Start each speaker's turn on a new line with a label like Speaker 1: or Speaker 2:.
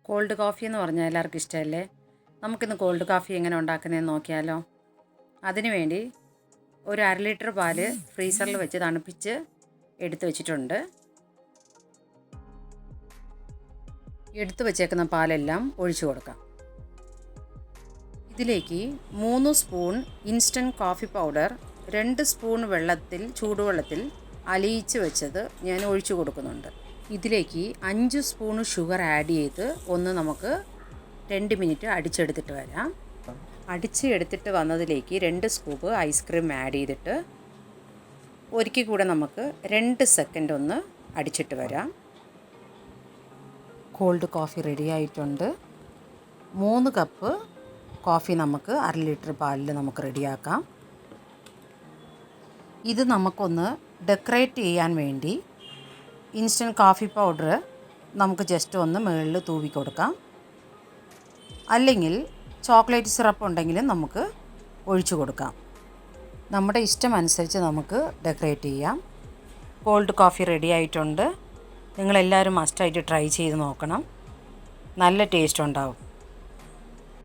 Speaker 1: Cold coffee എന്ന് പറഞ്ഞാൽ എല്ലാവർക്കും ഇഷ്ടമല്ലേ? നമുക്കിന്ന് കോൾഡ് കോഫി എങ്ങനെ ഉണ്ടാക്കുന്നതെന്ന് നോക്കിയാലോ. അതിനുവേണ്ടി ഒരു 1/2 ലിറ്റർ പാല് ഫ്രീസറിൽ വെച്ച് തണുപ്പിച്ച് എടുത്തു വെച്ചിട്ടുണ്ട്. എടുത്തു വച്ചേക്കുന്ന പാലെല്ലാം ഒഴിച്ചു കൊടുക്കാം. ഇതിലേക്ക് 3 spoon instant coffee powder 2 spoon ചൂടുവെള്ളത്തിൽ അലിയിച്ച് വെച്ചത് ഞാൻ ഒഴിച്ചു കൊടുക്കുന്നുണ്ട്. ഇതിലേക്ക് 5 സ്പൂൺ ഷുഗർ ആഡ് ചെയ്ത് നമുക്ക് 2 മിനിറ്റ് അടിച്ചെടുത്തിട്ട് വരാം. അടിച്ചെടുത്തിട്ട് വന്നതിലേക്ക് 2 സ്കൂപ്പ് ഐസ്ക്രീം ആഡ് ചെയ്തിട്ട് ഒരിക്കൽ കൂടെ നമുക്ക് 2 സെക്കൻഡ് ഒന്ന് അടിച്ചിട്ട് വരാം. കോൾഡ് കോഫി റെഡി ആയിട്ടുണ്ട്. 3 കപ്പ് കോഫി നമുക്ക് 1/2 ലിറ്റർ പാലിൽ നമുക്ക് റെഡിയാക്കാം. ഇത് നമുക്കൊന്ന് ഡെക്കറേറ്റ് ചെയ്യാൻ വേണ്ടി ഇൻസ്റ്റൻറ്റ് കോഫി പൗഡർ നമുക്ക് ജസ്റ്റ് ഒന്ന് മുകളിൽ തൂവി കൊടുക്കാം. അല്ലെങ്കിൽ ചോക്ലേറ്റ് സിറപ്പ് ഉണ്ടെങ്കിലും നമുക്ക് ഒഴിച്ചു കൊടുക്കാം. നമ്മുടെ ഇഷ്ടമനുസരിച്ച് നമുക്ക് ഡെക്കറേറ്റ് ചെയ്യാം. കോൾഡ് കോഫി റെഡി ആയിട്ടുണ്ട്. നിങ്ങളെല്ലാവരും മസ്റ്റായിട്ട് ട്രൈ ചെയ്ത് നോക്കണം. നല്ല ടേസ്റ്റ് ഉണ്ടാവും.